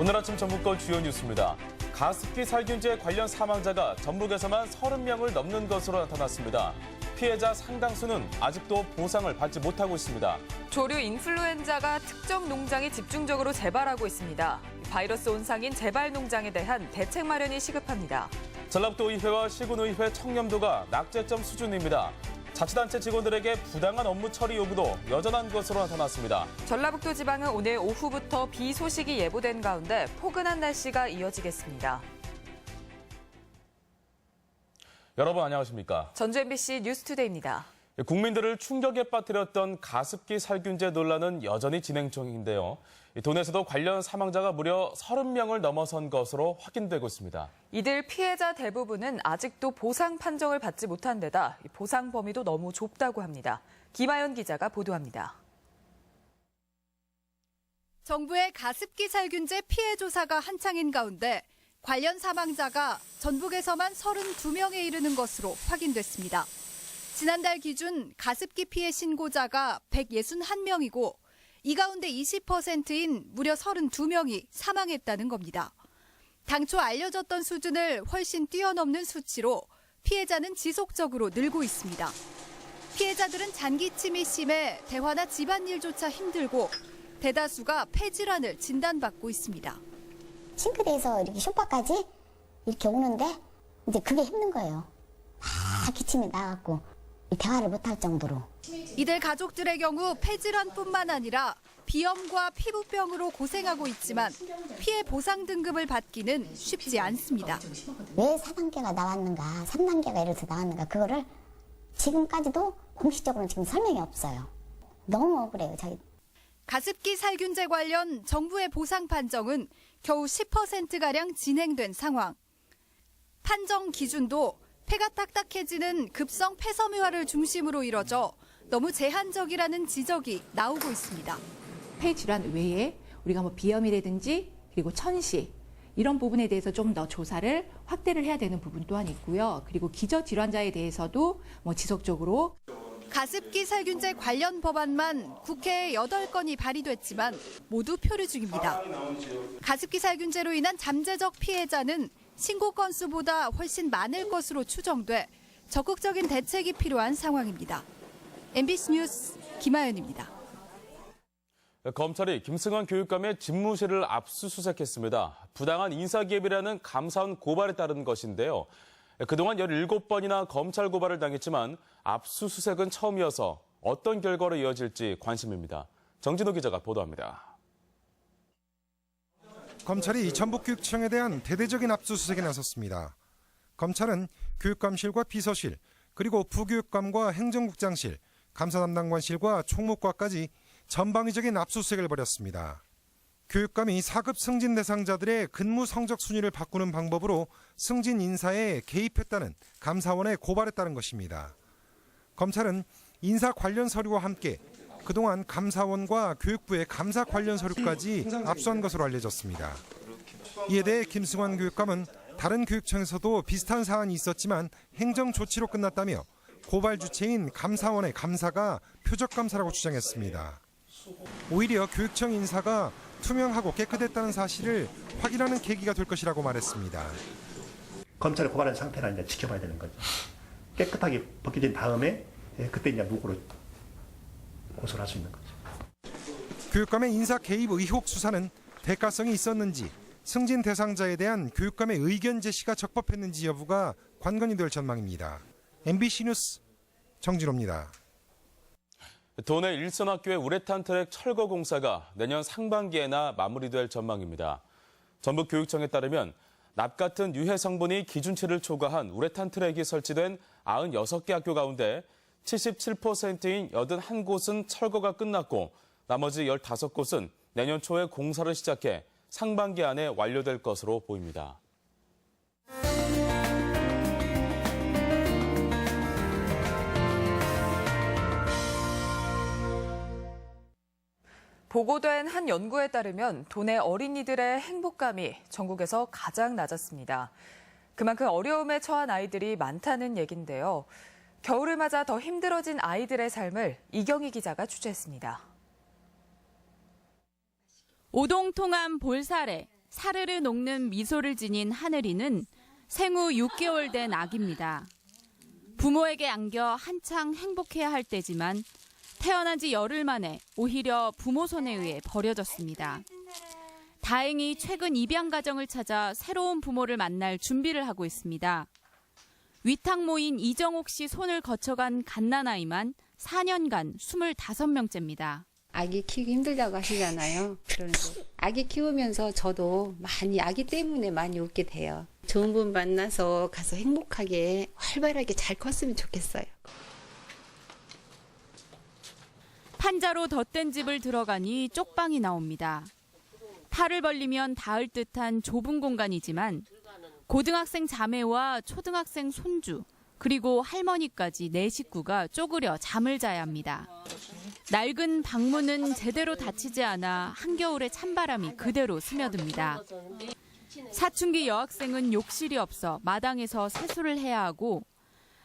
오늘 아침 전북권 주요 뉴스입니다. 가습기 살균제 관련 사망자가 전북에서만 30명을 넘는 것으로 나타났습니다. 피해자 상당수는 아직도 보상을 받지 못하고 있습니다. 조류 인플루엔자가 특정 농장에 집중적으로 재발하고 있습니다. 바이러스 온상인 재발 농장에 대한 대책 마련이 시급합니다. 전라북도의회와 시군의회 청렴도가 낙제점 수준입니다. 자치단체 직원들에게 부당한 업무 처리 요구도 여전한 것으로 나타났습니다. 전라북도 지방은 오늘 오후부터 비 소식이 예보된 가운데 포근한 날씨가 이어지겠습니다. 여러분 안녕하십니까? 전주 MBC 뉴스투데이입니다. 국민들을 충격에 빠뜨렸던 가습기 살균제 논란은 여전히 진행 중인데요. 도내에서도 관련 사망자가 무려 30명을 넘어선 것으로 확인되고 있습니다. 이들 피해자 대부분은 아직도 보상 판정을 받지 못한 데다 보상 범위도 너무 좁다고 합니다. 김아연 기자가 보도합니다. 정부의 가습기 살균제 피해 조사가 한창인 가운데 관련 사망자가 전북에서만 32명에 이르는 것으로 확인됐습니다. 지난달 기준 가습기 피해 신고자가 161명이고 이 가운데 20%인 무려 32명이 사망했다는 겁니다. 당초 알려졌던 수준을 훨씬 뛰어넘는 수치로 피해자는 지속적으로 늘고 있습니다. 피해자들은 잔기침이 심해 대화나 집안일조차 힘들고 대다수가 폐질환을 진단받고 있습니다. 싱크대에서 이렇게 쇼파까지 이렇게 오는데 이제 그게 힘든 거예요. 막 기침이 나갖고 대화를 못할 정도로. 이들 가족들의 경우 폐질환뿐만 아니라 비염과 피부병으로 고생하고 있지만 피해 보상 등급을 받기는 쉽지 않습니다. 왜 4단계가 나왔는가, 3단계가 이렇게 나왔는가 그거를 지금까지도 공식적으로는 지금 설명이 없어요. 너무 억울해요, 저희. 가습기 살균제 관련 정부의 보상 판정은 겨우 10%가량 진행된 상황. 판정 기준도 폐가 딱딱해지는 급성 폐섬유화를 중심으로 이뤄져 너무 제한적이라는 지적이 나오고 있습니다. 폐 질환 외에 우리가 비염이라든지 그리고 천시 이런 부분에 대해서 좀 더 조사를 확대를 해야 되는 부분 또한 있고요. 그리고 기저 질환자에 대해서도 지속적으로 가습기 살균제 관련 법안만 국회에 8건이 발의됐지만 모두 표류 중입니다. 가습기 살균제로 인한 잠재적 피해자는 신고 건수보다 훨씬 많을 것으로 추정돼 적극적인 대책이 필요한 상황입니다. MBC 뉴스 김아연입니다. 검찰이 김승환 교육감의 집무실을 압수수색했습니다. 부당한 인사기획이라는 감사원 고발에 따른 것인데요. 그동안 17번이나 검찰 고발을 당했지만 압수수색은 처음이어서 어떤 결과로 이어질지 관심입니다. 정진호 기자가 보도합니다. 검찰이 전북교육청에 대한 대대적인 압수수색에 나섰습니다. 검찰은 교육감실과 비서실, 그리고 부교육감과 행정국장실, 감사담당관실과 총무과까지 전방위적인 압수수색을 벌였습니다. 교육감이 4급 승진 대상자들의 근무 성적 순위를 바꾸는 방법으로 승진 인사에 개입했다는 감사원의 고발에 따른 것입니다. 검찰은 인사 관련 서류와 함께 그동안 감사원과 교육부의 감사 관련 서류까지 압수한 것으로 알려졌습니다. 이에 대해 김승환 교육감은 다른 교육청에서도 비슷한 사안이 있었지만 행정 조치로 끝났다며 고발 주체인 감사원의 감사가 표적 감사라고 주장했습니다. 오히려 교육청 인사가 투명하고 깨끗했다는 사실을 확인하는 계기가 될 것이라고 말했습니다. 검찰의 고발한 상태를 이제 지켜봐야 되는 거죠. 깨끗하게 벗겨진 다음에 그때 이제 무고로 고소를 할 수 있는 거죠. 교육감의 인사 개입 의혹 수사는 대가성이 있었는지, 승진 대상자에 대한 교육감의 의견 제시가 적법했는지 여부가 관건이 될 전망입니다. MBC 뉴스 정진호입니다. 도내 일선학교의 우레탄 트랙 철거 공사가 내년 상반기에나 마무리될 전망입니다. 전북교육청에 따르면 납 같은 유해 성분이 기준치를 초과한 우레탄 트랙이 설치된 96개 학교 가운데 77%인 81곳은 철거가 끝났고 나머지 15곳은 내년 초에 공사를 시작해 상반기 안에 완료될 것으로 보입니다. 보고된 한 연구에 따르면 도내 어린이들의 행복감이 전국에서 가장 낮았습니다. 그만큼 어려움에 처한 아이들이 많다는 얘긴데요. 겨울을 맞아 더 힘들어진 아이들의 삶을 이경희 기자가 취재했습니다. 오동통한 볼살에 사르르 녹는 미소를 지닌 하늘이는 생후 6개월 된 아기입니다. 부모에게 안겨 한창 행복해야 할 때지만 태어난 지 열흘 만에 오히려 부모 손에 의해 버려졌습니다. 다행히 최근 입양 가정을 찾아 새로운 부모를 만날 준비를 하고 있습니다. 위탁모인 이정옥 씨 손을 거쳐간 갓난아이만 4년간 25명째입니다. 아기 키우기 힘들다고 하시잖아요. 그런데 아기 키우면서 저도 많이 아기 때문에 많이 웃게 돼요. 좋은 분 만나서 가서 행복하게 활발하게 잘 컸으면 좋겠어요. 판자로 덧댄 집을 들어가니 쪽방이 나옵니다. 팔을 벌리면 닿을 듯한 좁은 공간이지만 고등학생 자매와 초등학생 손주 그리고 할머니까지 4식구가 쪼그려 잠을 자야 합니다. 낡은 방문은 제대로 닫히지 않아 한겨울에 찬바람이 그대로 스며듭니다. 사춘기 여학생은 욕실이 없어 마당에서 세수를 해야 하고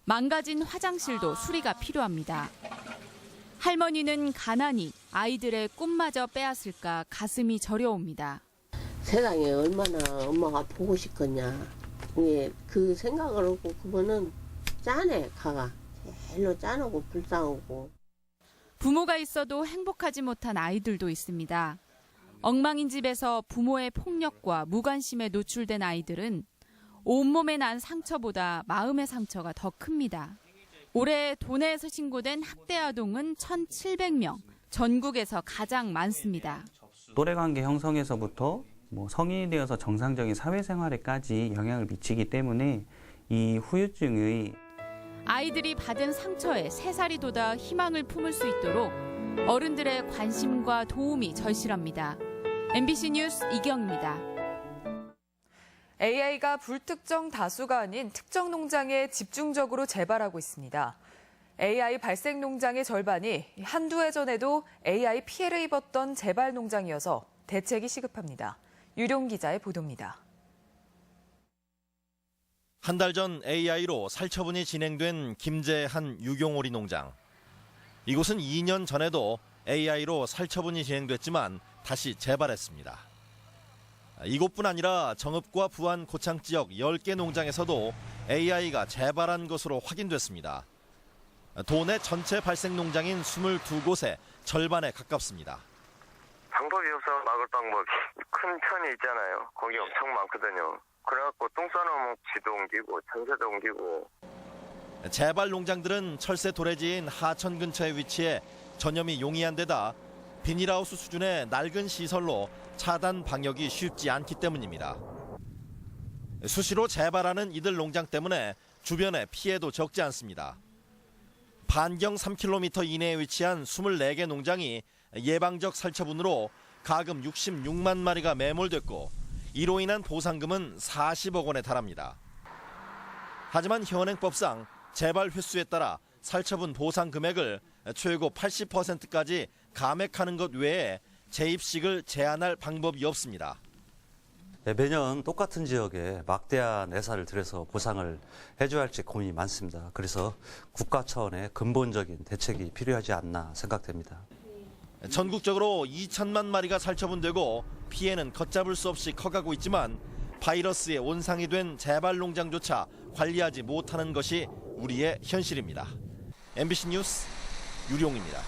망가진 화장실도 수리가 필요합니다. 할머니는 가난히 아이들의 꿈마저 빼앗을까 가슴이 저려옵니다. 세상에 얼마나 엄마가 보고 싶겠냐. 그 생각을 하고 그거는 짠해, 가가. 제일로 짠하고 불쌍하고. 부모가 있어도 행복하지 못한 아이들도 있습니다. 엉망인 집에서 부모의 폭력과 무관심에 노출된 아이들은 온몸에 난 상처보다 마음의 상처가 더 큽니다. 올해 도내에서 신고된 학대 아동은 1,700명, 전국에서 가장 많습니다. 또래관계 형성에서부터 성인이 되어서 정상적인 사회생활에까지 영향을 미치기 때문에 이 후유증의 아이들이 받은 상처에 새살이 돋아 희망을 품을 수 있도록 어른들의 관심과 도움이 절실합니다. MBC 뉴스 이경입니다. AI가 불특정 다수가 아닌 특정 농장에 집중적으로 재발하고 있습니다. AI 발생 농장의 절반이 한두 해 전에도 AI 피해를 입었던 재발 농장이어서 대책이 시급합니다. 유룡 기자의 보도입니다. 한 달 전 AI로 살처분이 진행된 김제한 유경오리 농장. 이곳은 2년 전에도 AI로 살처분이 진행됐지만 다시 재발했습니다. 이곳뿐 아니라 정읍과 부안 고창 지역 10개 농장에서도 AI가 재발한 것으로 확인됐습니다. 도내 전체 발생 농장인 22곳의 절반에 가깝습니다. 방법이 없어 막을 방법이. 큰 편이 있잖아요. 거기 엄청 많거든요. 그래갖고 똥 싸놓으면 쥐도 옮기고 전세도 옮기고. 재발 농장들은 철새 도래지인 하천 근처에 위치해 전염이 용이한 데다 비닐하우스 수준의 낡은 시설로 차단 방역이 쉽지 않기 때문입니다. 수시로 재발하는 이들 농장 때문에 주변에 피해도 적지 않습니다. 반경 3km 이내에 위치한 24개 농장이 예방적 살처분으로 가금 66만 마리가 매몰됐고 이로 인한 보상금은 40억 원에 달합니다. 하지만 현행법상 재발 횟수에 따라 살처분 보상 금액을 최고 80%까지 감액하는 것 외에 재입식을 제한할 방법이 없습니다. 매년 똑같은 지역에 막대한 예산을 들여서 보상을 해줘야 할지 고민이 많습니다. 그래서 국가 차원의 근본적인 대책이 필요하지 않나 생각됩니다. 전국적으로 2천만 마리가 살처분되고 피해는 걷잡을 수 없이 커가고 있지만 바이러스의 온상이 된 재발 농장조차 관리하지 못하는 것이 우리의 현실입니다. MBC 뉴스 유룡입니다.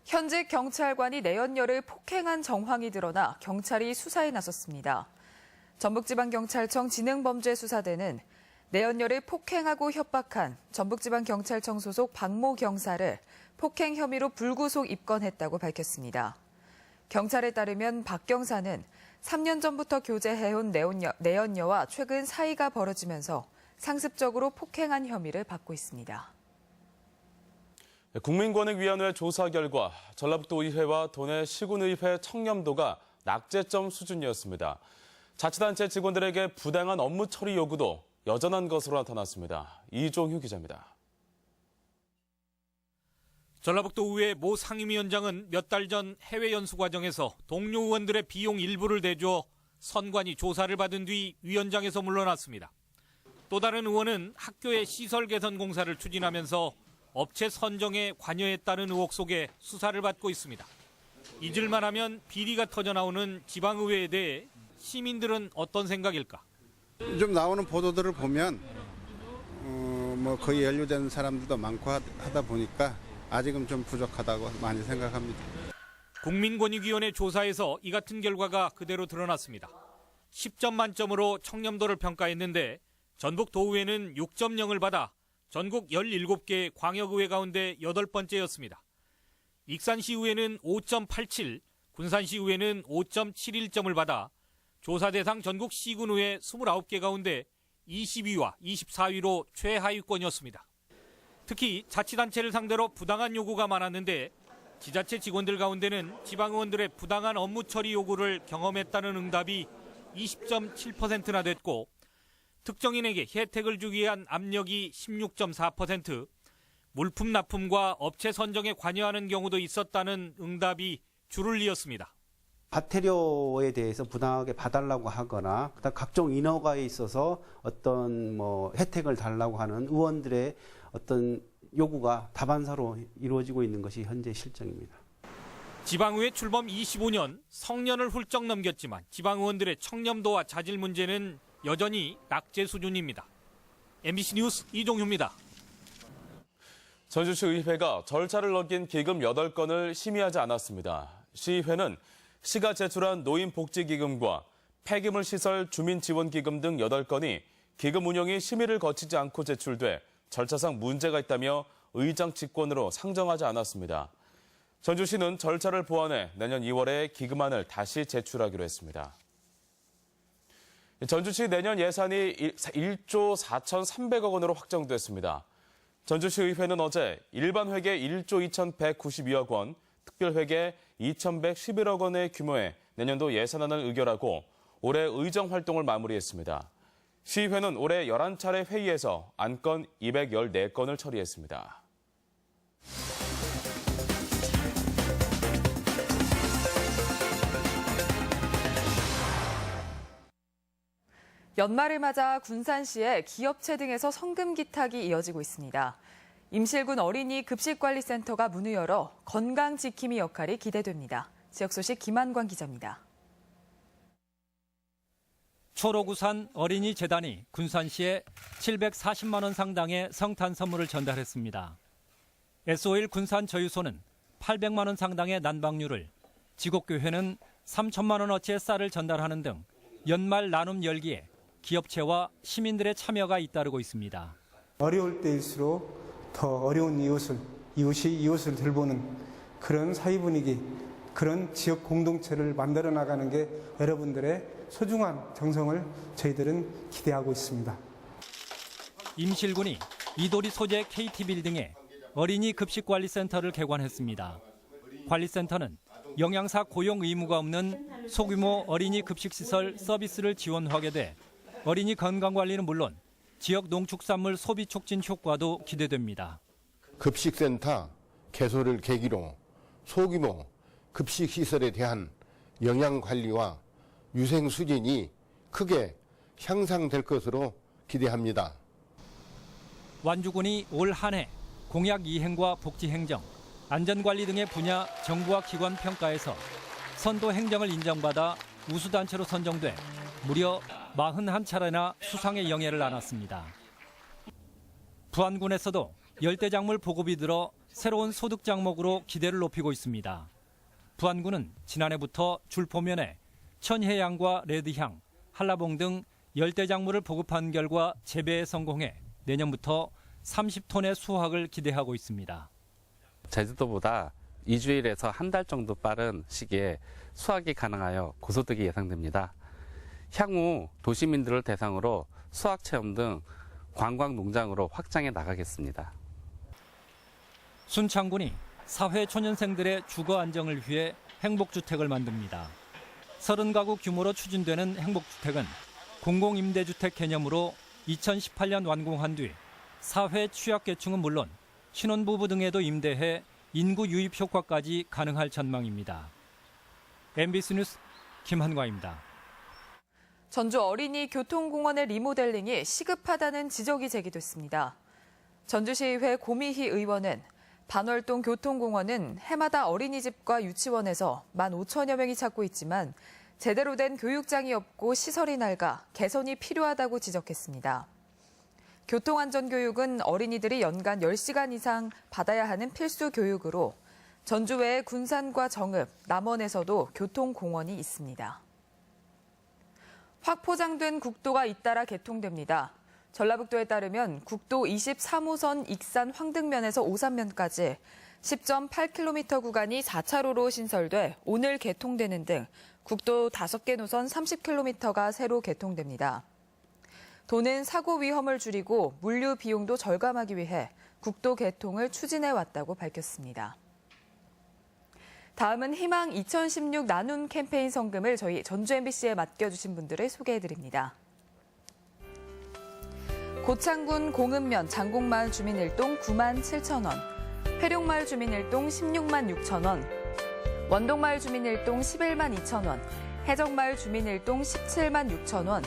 현직 경찰관이 내연녀를 폭행한 정황이 드러나 경찰이 수사에 나섰습니다. 전북지방경찰청 지능범죄수사대는 내연녀를 폭행하고 협박한 전북지방경찰청 소속 박모 경사를 폭행 혐의로 불구속 입건했다고 밝혔습니다. 경찰에 따르면 박 경사는 3년 전부터 교제해온 내연녀와 최근 사이가 벌어지면서 상습적으로 폭행한 혐의를 받고 있습니다. 국민권익위원회 조사 결과 전라북도 의회와 도내 시군의회 청렴도가 낙제점 수준이었습니다. 자치단체 직원들에게 부당한 업무 처리 요구도 여전한 것으로 나타났습니다. 이종휴 기자입니다. 전라북도 의회 모 상임위원장은 몇 달 전 해외 연수 과정에서 동료 의원들의 비용 일부를 대줘 선관위 조사를 받은 뒤 위원장에서 물러났습니다. 또 다른 의원은 학교의 시설 개선 공사를 추진하면서 업체 선정에 관여했다는 의혹 속에 수사를 받고 있습니다. 잊을만 하면 비리가 터져나오는 지방의회에 대해 시민들은 어떤 생각일까? 좀 나오는 보도들을 보면 뭐 거의 연루된 사람들도 많고 하다 보니까 아직은 좀 부족하다고 많이 생각합니다. 국민권익위원회 조사에서 이 같은 결과가 그대로 드러났습니다. 10점 만점으로 청렴도를 평가했는데 전북 도의회는 6.0을 받아 전국 17개 광역의회 가운데 8번째였습니다. 익산시의회는 5.87, 군산시의회는 5.71점을 받아 조사 대상 전국 시군의회 29개 가운데 22위와 24위로 최하위권이었습니다. 특히 자치단체를 상대로 부당한 요구가 많았는데 지자체 직원들 가운데는 지방의원들의 부당한 업무 처리 요구를 경험했다는 응답이 20.7%나 됐고 특정인에게 혜택을 주기 위한 압력이 16.4%, 물품 납품과 업체 선정에 관여하는 경우도 있었다는 응답이 줄을 이었습니다. 과태료에 대해서 부당하게 봐달라고 하거나 각종 인허가에 있어서 어떤 혜택을 달라고 하는 의원들의 어떤 요구가 다반사로 이루어지고 있는 것이 현재 실정입니다. 지방의회 출범 25년, 성년을 훌쩍 넘겼지만 지방의원들의 청렴도와 자질 문제는 여전히 낙제 수준입니다. MBC 뉴스 이종휴입니다. 전주시 의회가 절차를 어긴 기금 8건을 심의하지 않았습니다. 시의회는 시가 제출한 노인복지기금과 폐기물 시설 주민지원기금 등 8건이 기금 운영이 심의를 거치지 않고 제출돼 절차상 문제가 있다며 의장 직권으로 상정하지 않았습니다. 전주시는 절차를 보완해 내년 2월에 기금안을 다시 제출하기로 했습니다. 전주시 내년 예산이 1조 4,300억 원으로 확정됐습니다. 전주시의회는 어제 일반회계 1조 2,192억 원, 특별회계 2,111억 원의 규모의 내년도 예산안을 의결하고 올해 의정 활동을 마무리했습니다. 시의회는 올해 11차례 회의에서 안건 214건을 처리했습니다. 연말을 맞아 군산시의 기업체 등에서 성금 기탁이 이어지고 있습니다. 임실군 어린이 급식관리센터가 문을 열어 건강지킴이 역할이 기대됩니다. 지역 소식 김한광 기자입니다. 초록우산 어린이재단이 군산시에 740만 원 상당의 성탄 선물을 전달했습니다. S-오일 군산저유소는 800만 원 상당의 난방류를, 지곡교회는 3천만 원어치의 쌀을 전달하는 등 연말 나눔 열기에 기업체와 시민들의 참여가 잇따르고 있습니다. 어려울 때일수록 더 어려운 이웃이 이웃을 돌보는 그런 사회 분위기, 그런 지역 공동체를 만들어 나가는 게 여러분들의 소중한 정성을 저희들은 기대하고 있습니다. 임실군이 이도리 소재 KT빌딩에 어린이 급식관리센터를 개관했습니다. 관리센터는 영양사 고용 의무가 없는 소규모 어린이 급식시설 서비스를 지원하게 돼 어린이 건강관리는 물론 지역 농축산물 소비 촉진 효과도 기대됩니다. 급식센터 개소를 계기로 소규모 급식시설에 대한 영양관리와 유생 수준이 크게 향상될 것으로 기대합니다. 완주군이 올 한 해 공약 이행과 복지행정, 안전관리 등의 분야 정부와 기관 평가에서 선도 행정을 인정받아 우수단체로 선정돼 무려 41차례나 수상의 영예를 안았습니다. 부안군에서도 열대작물 보급이 들어 새로운 소득 장목으로 기대를 높이고 있습니다. 부안군은 지난해부터 줄포면에 천혜향과 레드향, 한라봉 등 열대작물을 보급한 결과 재배에 성공해 내년부터 30톤의 수확을 기대하고 있습니다. 제주도보다 2주일에서 한 달 정도 빠른 시기에 수확이 가능하여 고소득이 예상됩니다. 향후 도시민들을 대상으로 수확체험 등 관광농장으로 확장해 나가겠습니다. 순창군이 사회초년생들의 주거 안정을 위해 행복주택을 만듭니다. 30가구 규모로 추진되는 행복주택은 공공임대주택 개념으로 2018년 완공한 뒤 사회 취약계층은 물론 신혼부부 등에도 임대해 인구 유입 효과까지 가능할 전망입니다. MBC 뉴스 김한과입니다. 전주 어린이 교통공원의 리모델링이 시급하다는 지적이 제기됐습니다. 전주시의회 고미희 의원은 반월동 교통공원은 해마다 어린이집과 유치원에서 15,000여 명이 찾고 있지만 제대로 된 교육장이 없고 시설이 낡아 개선이 필요하다고 지적했습니다. 교통안전교육은 어린이들이 연간 10시간 이상 받아야 하는 필수 교육으로 전주 외에 군산과 정읍, 남원에서도 교통공원이 있습니다. 확 포장된 국도가 잇따라 개통됩니다. 전라북도에 따르면 국도 23호선 익산 황등면에서 오산면까지 10.8km 구간이 4차로로 신설돼 오늘 개통되는 등 국도 5개 노선 30km가 새로 개통됩니다. 도는 사고 위험을 줄이고 물류 비용도 절감하기 위해 국도 개통을 추진해 왔다고 밝혔습니다. 다음은 희망 2016 나눔 캠페인 성금을 저희 전주 MBC에 맡겨주신 분들을 소개해드립니다. 고창군 공읍면 장곡마을 주민일동 9만 7천 원, 회룡마을 주민일동 16만 6천 원, 원동마을 주민일동 11만 2천 원, 해적마을 주민일동 17만 6천 원,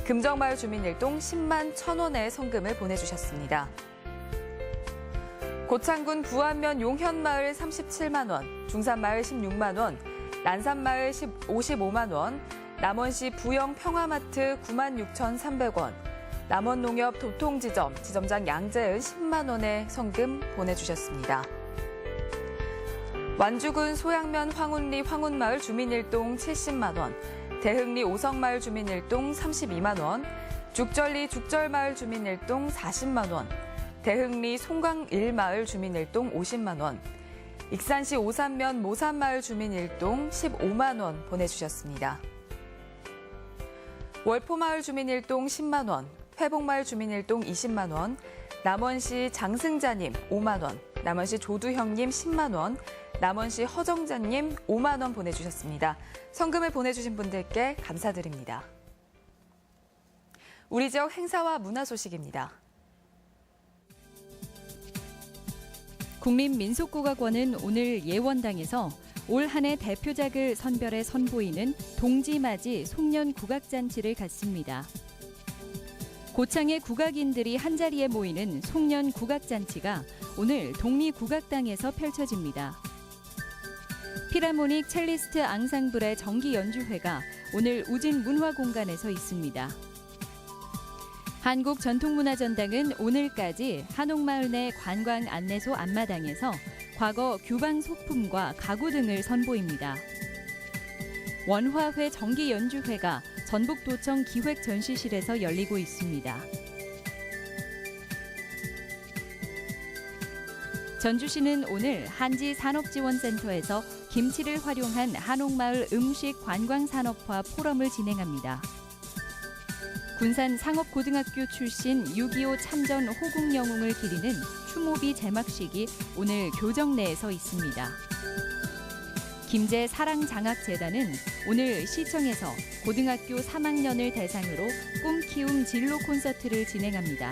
금정마을 주민일동 10만 1천 원의 성금을 보내주셨습니다. 고창군 부안면 용현마을 37만 원, 중산마을 16만 원, 난산마을 55만 원, 남원시 부영 평화마트 9만 6,300원, 남원농협 도통지점 지점장 양재은 10만 원의 성금 보내주셨습니다. 완주군 소양면 황운리 황운마을 주민일동 70만 원, 대흥리 오성마을 주민일동 32만 원, 죽절리 죽절마을 주민일동 40만 원, 대흥리 송강 1마을 주민일동 50만 원, 익산시 오산면 모산마을 주민일동 15만 원 보내주셨습니다. 월포마을 주민일동 10만 원, 회복마을 주민일동 20만 원, 남원시 장승자님 5만 원, 남원시 조두형님 10만 원, 남원시 허정자님 5만 원 보내주셨습니다. 성금을 보내주신 분들께 감사드립니다. 우리 지역 행사와 문화 소식입니다. 국민민속국악원은 오늘 예원당에서 올 한 해 대표작을 선별해 선보이는 동지맞이 송년국악잔치를 갖습니다. 고창의 국악인들이 한자리에 모이는 송년국악잔치가 오늘 독리국악당에서 펼쳐집니다. 피라모닉 첼리스트 앙상블의 정기 연주회가 오늘 우진문화공간에서 있습니다. 한국전통문화전당은 오늘까지 한옥마을 내 관광 안내소 앞마당에서 과거 규방 소품과 가구 등을 선보입니다. 원화회 정기 연주회가 전북도청 기획전시실에서 열리고 있습니다. 전주시는 오늘 한지산업지원센터에서 김치를 활용한 한옥마을 음식 관광산업화 포럼을 진행합니다. 군산 상업고등학교 출신 6.25 참전 호국 영웅을 기리는 추모비 개막식이 오늘 교정 내에서 있습니다. 김제 사랑장학재단은 오늘 시청에서 고등학교 3학년을 대상으로 꿈키움 진로 콘서트를 진행합니다.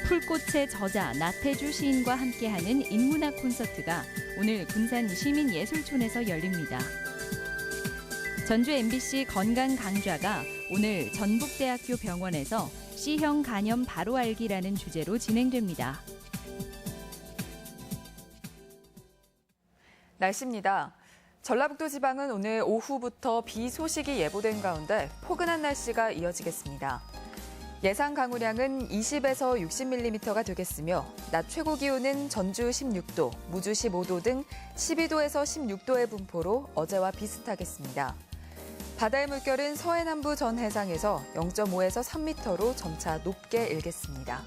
풀꽃의 저자 나태주 시인과 함께하는 인문학 콘서트가 오늘 군산 시민예술촌에서 열립니다. 전주 MBC 건강 강좌가 오늘 전북대학교 병원에서 C형 간염 바로 알기라는 주제로 진행됩니다. 날씨입니다. 전라북도 지방은 오늘 오후부터 비 소식이 예보된 가운데 포근한 날씨가 이어지겠습니다. 예상 강우량은 20에서 60mm가 되겠으며 낮 최고 기온은 전주 16도, 무주 15도 등 12도에서 16도의 분포로 어제와 비슷하겠습니다. 바다의 물결은 서해남부 전 해상에서 0.5에서 3m로 점차 높게 일겠습니다.